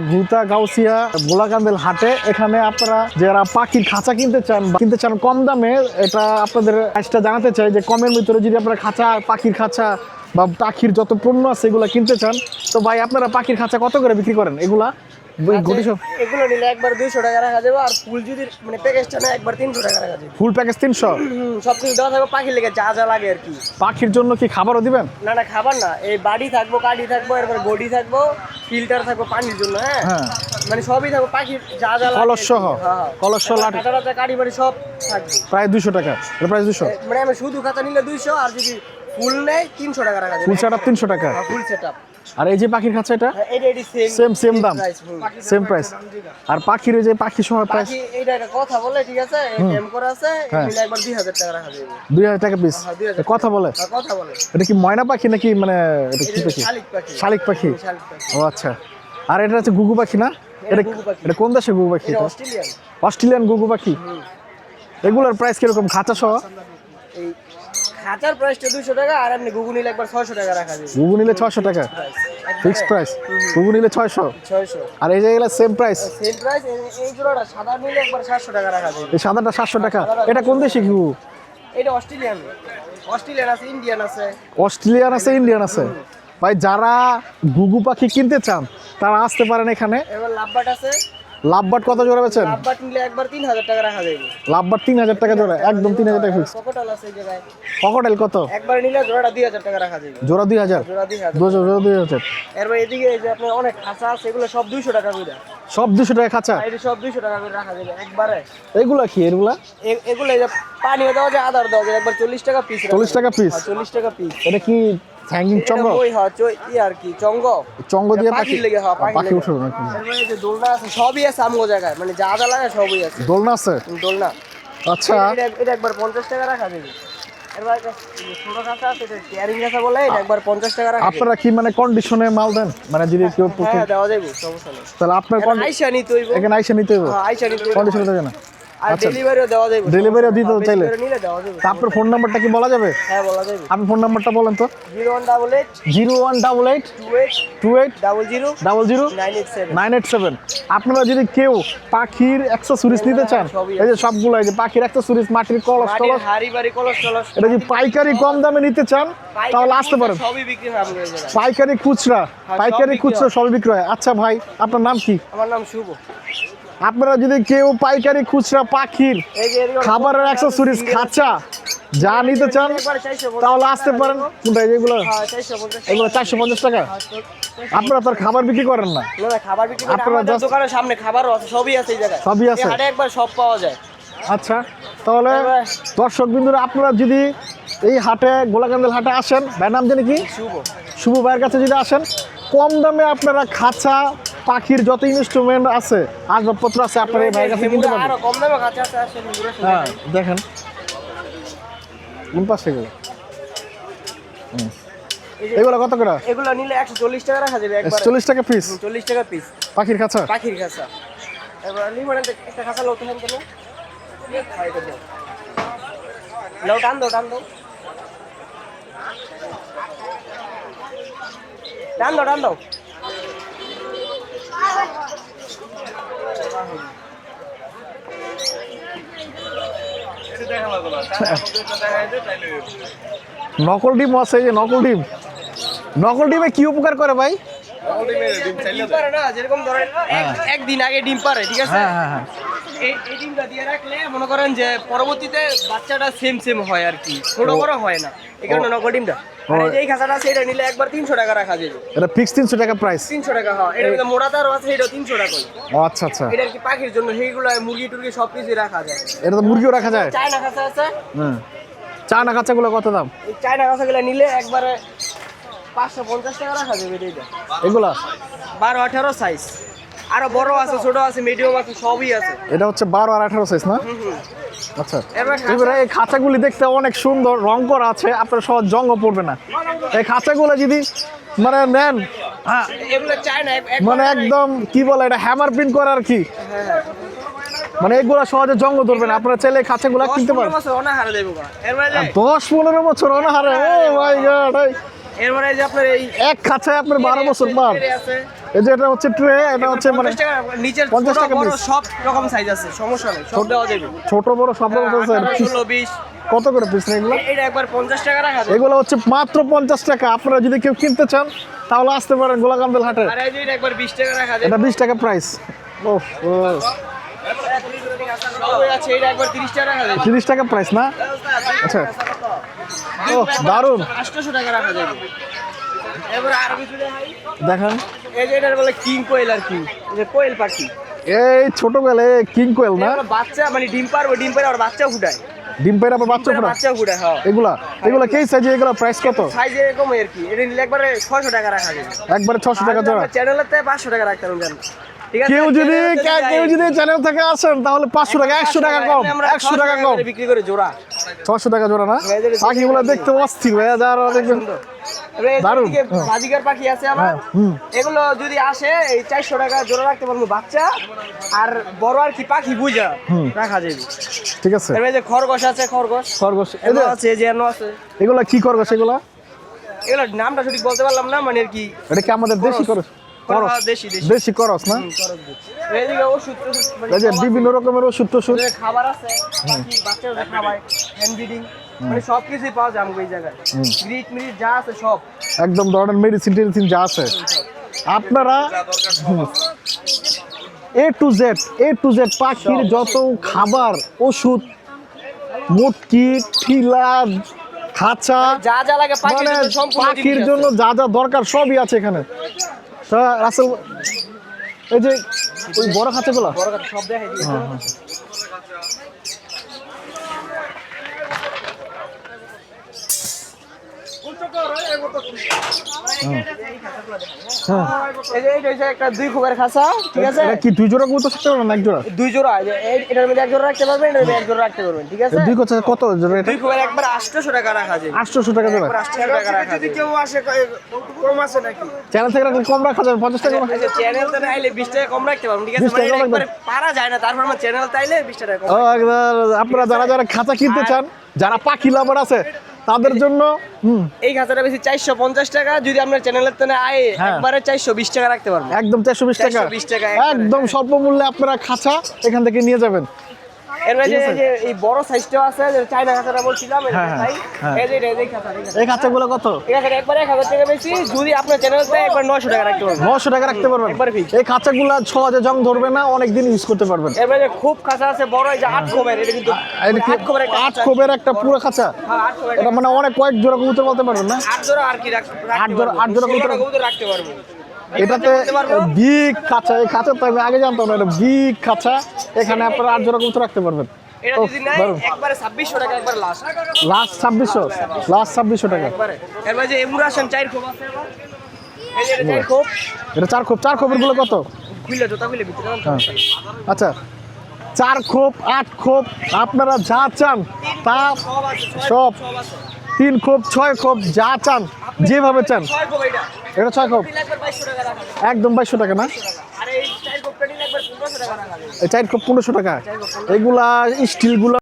ভুতা গাউসিয়া গোলাকান্দেল হাটে। এখানে আপনারা যারা পাখির খাঁচা কিনতে চান কম দামে, এটা আপনাদের প্রাইসটা জানাতে চাই যে কমের ভিতরে যদি আপনারা পাখির খাঁচা বা পাখির যত পণ্য আছে এগুলো কিনতে চান, তো ভাই আপনারা পাখির খাঁচা কত করে বিক্রি করেন? এগুলো নিলে একবার 200 টাকা রাখা যাবে, আর ফুল যদি মানে প্যাকেজটা না একবার 300 টাকা রাখা যাবে। Full package 300? সবকিছু দেওয়া থাকবে, পাখির লেগে যা যা লাগে আর কি। পাখির জন্য কি খাবারও দিবেন? না না, খাবার না, এই বাড়ি থাকবো, কাঠি থাকবো, এরপর গড়ি থাকবো, ফিল্টার থাকবো পানির জন্য। হ্যাঁ, মানে সবই থাকবো, পাখির যা যা লাগে, কলস সহ। কলস সহ লাঠি কাঠি বাড়ি সব থাকবে। প্রায় 200 টাকা। প্রাইস 200? মানে আমি শুধু খাতা নিলে 200, আর যদি ফুল নেয় 300 টাকা রাখা যাবে। ফুল সেটআপ 300 টাকা? Full setup. আর এই যে পাখির খাঁচা এটা সেম দাম, সেম প্রাইস। আর পাখির যে পাখি সহ প্রাইস? এইটা কথা বলে, ঠিক আছে, এম করা আছে, নিলে একবার 2000 টাকা রাখা যাবে। 2000 টাকা পিস? কথা বলে? কথা বলে। এটা কি ময়না পাখি নাকি, মানে এটা কি পাখি? শালিক পাখি। ও আচ্ছা। আর এটা হচ্ছে গুগু পাখি না? এটা কোন দেশে গুগু পাখি? অস্ট্রেলিয়ান গুগু পাখি। এগুলোর প্রাইস কিরকম খাঁচা সহ? এই খাঁচার প্রাইসটা 200 টাকা, আর এমনি গুগু নিলে একবার 600 টাকা রাখা যাবে। গুগু নিলে 600 টাকা ফিক্সড প্রাইস? গুগু নিলে 600? আর এই যে এগুলা সেম প্রাইস? Same price. এই জোড়াটা সাদা নিলে একবার 700 টাকা রাখা যাবে। এই সাদাটা 700 টাকা। এটা কোন দেশি গুগু? এটা অস্ট্রেলিয়ান আছে, ইন্ডিয়ান আছে। অস্ট্রেলিয়ান আছে, ইন্ডিয়ান আছে। ভাই যারা গুগু পাখি কিনতে চান তারা আসতে পারেন এখানে। এবার লাভবাট আছে। লাভবাট কত জোড়া বেচেন? লাভবাট নিলে একবার 3000 টাকা রাখা যাবে। লাভবাট 3000 টাকা জোড়া, একদম 3000 টাকা ফিক্স। ককটেল আছে এই জায়গায়। ককটেল কত? একবার নিলে জোড়াটা 2000 টাকা রাখা যাবে। জোড়া 2000? জোড়া 2000। জোড়া 2000। এরপর এদিকে এই যে আপনার অনেক খাঁচা আছে, এগুলো সব 200 টাকা করে। সব 200 টাকা খাঁচা? এটা সব 200 টাকা করে রাখা যাবে একবারে। এগুলা কি? এগুলা এই যে পানিও দেওয়া যায়, আদার দেওয়া যায়, একবার 40 টাকা পিস। 40 টাকা পিস? 40 টাকা পিস। এটা কি হ্যাঙ্গিং চঙ্গ? ওই আর কি চঙ্গ দিয়ে পাখি লেগে। পাখি উঠে নাকি? এই যে দোলনা আছে, সবই আছে আমগো জায়গায়, মানে যা যা লাগে সবই আছে। দোলনা আছে? দোলনা। আচ্ছা। এটা একবার 50 টাকা রাখা যাবে। এরপর একটা ছোট কাঁচা আছে, এটা কেয়ারিং কাঁচা বলে, এটা একবার 50 টাকা রাখা যাবে। আপনারা কি মানে কন্ডিশনে মাল দেন? মানে যদি কেউ দেওয়া যাবে, সমস্যা নেই। তাহলে আপনার আইসা নিতে হইব। এখানে আইসা নিতে হইব? আইসা নিতে হইব। কন্ডিশনে দেবে না? আর ডেলিভারিও দেওয়া যাবে। ডেলিভারিও দিতে চাইলে নিলে দেওয়া যাবে। আপনার ফোন নাম্বারটা কি বলা যাবে? হ্যাঁ, বলা যাবে। আপনি ফোন নাম্বারটা বলেন তো। 0188 0188 28 00 987। আপনারা যদি কেউ পাখির অ্যাক্সেসরিজ নিতে চান, এই যে সবগুলো, এই যে পাখির অ্যাক্সেসরিজ, মাটির কলস টলস, হাড়ি বাড়ি কলস টলস, এটা যদি পাইকারি কম দামে নিতে চান তাহলে আসতে পারেন। সবই বিক্রি হয় আমাদের জায়গায়। পাইকারি খুচরা সবই বিক্রি হয়। আচ্ছা ভাই, আপনার নাম কি? আমার নাম শুভ। আপনারা যদি কেউ পাইকারি খুচরা পাখির খাবারের অ্যাক্সেসরিজ, খাঁচা যা নিতে চান তাহলে আসতে পারেন। কোনটা? এগুলো 450 টাকা? আপনারা তো খাবার বিক্রি করেন না? খাবার বিক্রি করেন আমাদের দোকানের সামনে, খাবারও আছে, সবই আছে এই জায়গায়, সবই আছে। হাটে একবার সব পাওয়া যায়। আচ্ছা, তাহলে দর্শক বিন্দুরা আপনারা যদি এই হাটে, গোলাকান্দেল হাটে আসেন, ভাইয়ের নাম জানি কি? শুভ ভাইয়ের কাছে যদি আসেন, কম দামে আপনারা খাঁচা, পাখির যত ইনস্ট্রুমেন্ট আছে, আসবাবপত্র আছে, আপনারা এই ভাইয়ের কাছে কিনতে পারবেন। আরো কম দামে খাঁচা আছে, আসেন। হ্যাঁ, দেখেন কোন পাশে গেল। এগুলো কত করে? এগুলো নিলে 140 টাকা রাখা যাবে একবার। 40 টাকা পিস? 40 টাকা পিস পাখির খাঁচা? পাখির খাঁচা। এবার লিমনের একটা খাঁচা লও তো, হেন কেন খাইতে দাও, লও, টান দাও, টান দাও, টান দাও, টান দাও। নকল ডিম আছে, যে নকল ডিমে কি উপকার করে ভাই? ডিম পারে না, যেরকম ধরেন একদিন আগে ডিম পারে, ঠিক আছে, হ্যাঁ। এই ডিমটা দিয়ে রাখলে মনে করেন যে পরবর্তীতে বাচ্চাটা সেম হয় আর কি, ছোট বড় হয় না, এই কারণে নকল ডিমটা। আর এই খাঁচাটা আছে, এটা নিলে একবার 300 টাকা রাখা যাবে। এটা ফিক্স 300 টাকা প্রাইস? 300 টাকা। হ্যাঁ, এটা মধ্যে মোড়া তারও আছে, এটা 300 টাকা। ও আচ্ছা। এটা কি পাখির জন্য, সেইগুলো মুরগি টুরগি সবকিছু রাখা যায়। এটা তো মুরগিও রাখা যায়? চায়না খাঁচা আছে। চায়না খাঁচাগুলো কত দাম? এই চায়না খাঁচাগুলো নিলে একবারে 550 টাকা রাখা যাবে। এটা এগুলা 12-18 সাইজ, আরো বড় আছে, ছোট আছে, মিডিয়াম আছে, সবই আছে। এটা হচ্ছে 12 আর 18 সাইজ না? আচ্ছা। এবারে এই খাঁচাগুলি দেখতে অনেক সুন্দর, রং করা আছে, আপনার সহজ জঙ্গ পড়বে না। এই খাঁচাগুলো যদি মানে নেন, এগুলো চায়না, মানে একদম কি বলে এটা, হ্যামার প্রিন্ট করা আর কি, মানে এগুলো সহজে জঙ্গ ধরবে না। আপনারা চাইলে খাঁচাগুলো কিনতে পারেন। 10-15 বছর অনাহারে? ও মাই গড। এরপরে যে আপনার এই এক খাঁচায় আপনার 12 বছর পার। এই যে এটা হচ্ছে ট্রে, এটা হচ্ছে মানে 50 টাকা নিচের 50 ছোট টাকা বড় piece। সব রকম সাইজ আছে, সমস্যা নেই, সব দেওয়া যাবে। ছোট বড় সব রকম আছে। 16 20 কত করে পিস এগুলো? এটা একবার 50 টাকা রাখা যাবে। এগুলো হচ্ছে মাত্র 50 টাকা। আপনারা যদি কেউ কিনতে চান তাহলে আসতে পারেন গোলাকান্দেল হাটে। আর এই যে এটা একবার 20 টাকা রাখা যাবে। এটা 20 টাকা প্রাইস। ওহ ওই আছে এটা একবার 30 টাকা রাখা যাবে। 30 টাকা প্রাইস না? আচ্ছা, ও দারুন। 800 টাকা রাখা যাবে। এবার আর কিছু দেখাই, দেখেন এই যে এটার বলে কিং কোয়েল আর কি, এই যে কোয়েল পাখি। এই ছোটবেলায় কিং কোয়েল না? এগুলো বাচ্চা মানে ডিম পারবে, ডিম পারে আর বাচ্চা ফুটায়, ডিম পাইরা আবার বাচ্চা ফোটা বাচ্চা ফুটায়। হ্যাঁ, এগুলা কি সাইজে? এগুলা প্রাইস কত? সাইজ এরকম আর কি। এটা নিলে একবারে 600 টাকা রাখা যাবে। একবারে 600 টাকা জোড়া। চ্যানেলেতে 500 টাকা রাখতে পারবেন। ঠিক আছে, কেউ যদি চ্যানেল থেকে আসেন তাহলে 500 টাকা, 100 টাকা কম, 100 টাকা কম। বিক্রি করে জোড়া 600 টাকা জোড়া না? পাখিগুলো দেখতে অস্থির ভাইয়া, যারা দেখবেন দারুণ। বাজিকার পাখি আছে আমার, হ্যাঁ, হুম। এগুলো যদি আসে এই 400 টাকা জোড়া রাখতে পারবো বাচ্চা, আর বড় আর কি পাখি বুঝা রাখা যাবে। ঠিক আছে। এবার এই যে খরগোশ আছে, খরগোশ খরগোশ এগুলো আছে, যে এনো আছে। এগুলা কি খরগোশ এগুলা? এগুলো নামটা সঠিক বলতে পারলাম না, মানে আর কি এটা কি আমাদের দেশি খরচ? দেশি দেশি দেশি খরচ না? খরচ দিচ্ছে। এইদিকে ওষুধ টষুধ, মানে এই যে বিভিন্ন রকমের ওষুধ টষুধ। যে খাবার আছে, পাখি বাচ্চারা খাওয়ায়, হ্যান্ড ব্রিডিং, মানে সব কিছুই পাওয়া যায় আমাদের এই জায়গায়। গ্রিট মিরিট যা আছে সব একদম ধরনের মেডিসিন টেডিসিন যা আছে আপনারা এ টু জেড পাখির যত খাবার, ওষুধ, মুটকি, ঠিলা, খাঁচা, যা যা লাগে পাখির মানে জন্য সম্পূর্ণ পাখির জিনিস জন্য আছে। যা যা দরকার সবই আছে এখানে। তা রাসেল, এই যে ওই বড় খাঁচাগুলো, বড় কথা সব দেখাই দিই। হ্যাঁ, এই যে এইটা হচ্ছে একটা 2 খোপের খাঁচা, ঠিক আছে? এটা কি 2 জোড়া কবুতর থাকতে পারবে না 1 জোড়া? 2 জোড়া, এই যে এটার মধ্যে 1 জোড়া রাখতে পারবেন, এটার মধ্যে 1 জোড়া রাখতে পারবেন, ঠিক আছে? 2 কথা কত জোড়া এটা? 2 খোপের একবার 800 টাকা রাখা যায়। 800 টাকা জোড়া। 800 টাকা রাখা যায়। যদি কেউ আসে কম আছে নাকি? চ্যানেল থেকে রাখলে কম রাখা যাবে, 50 টাকা। এই যে চ্যানেল তে আইলে 20 টাকা কম রাখতে পারবেন, ঠিক আছে? 20 টাকা মানে কম একবারে পারা যায় না, তারপর আমার চ্যানেল তাইলে 20 টাকা কম। ও, আপনারা যারা খাঁচা কিনতে চান, যারা পাখি লাভার আছে তাদের জন্য এই খাঁচাটা বেশি 450 টাকা, যদি আপনার চ্যানেলের তেনে আয় হ্যাঁ। একবারে 420 টাকা রাখতে পারবেন। একদম 420 টাকা, 420 টাকা একবারে। একদম স্বল্প মূল্যে আপনারা খাঁচা এখান থেকে নিয়ে যাবেন। এর মধ্যে ঠিক আছে। এই যে এই বড় সাইজটাও আছে, যে চাইনা খাঁচাটা বলছিলাম, এই হ্যাঁ, দেখাই। হ্যাঁ। এই যে এই খাঁচা, এই খাঁচা। এই খাঁচাগুলো কত? এই খাঁচাটা একবারে 1000 টাকা বেশি, যদি আপনার চ্যানেলতে একবার 900 টাকা রাখতে পারবেন। 900 টাকা রাখতে পারবেন। একবারে fix। এই খাঁচাগুলো সহজে জং ধরবে না, অনেক দিন ইউজ করতে পারবেন। এর মধ্যে খুব খাঁচা আছে বড়, এই যে 8 খোপের, এটা কিন্তু এটা কি 8 খোপের একটা 8 খোপের একটা পুরো খাঁচা? হ্যাঁ, 8 খোপের এটা মানে অনেক কয়েক জোড়া কবুতর বলতে পারবেন না? 8 জোড়া আর কি রাখতে 8 জোড়া, 8 জোড়া কবুতর। কবুতর রাখতে পারবো। এটাতে বিগ খাঁচা, এই খাঁচা তো আমি আগে জানতাম না, এটা বিগ খাঁচা। এখানে আপনারা 8 জোড়া কবুতর রাখতে পারবেন। এটা যদি নাই দারুণ। একবারে 2600 টাকা একবার লাস্ট। লাস্ট 2600 টাকা। একবারে এর মধ্যে এমুরাশন 4 খোপ আছে আবার। এই যে 4 খোপ, এটা 4 খোপের গুলো কত? খুলে জোতা খুলে ভিতরে নাম হ্যাঁ। আচ্ছা, 4 খোপ, 8 খোপ, আপনারা যা চান তা সব আছে, সব। সব আছে। 3 খোপ, 6 খোপ, যা চান যেভাবে চান। 6 খোপ এটা। এটা 6 খোপ, নিলে একবার 2200 টাকা রাখা যাবে। একদম 2200 টাকা না? আর এই 4 খোপটা নিলে একবার 1500 টাকা রাখা যাবে। এই 4 খোপ 1500 টাকা। এগুলা স্টিলগুলো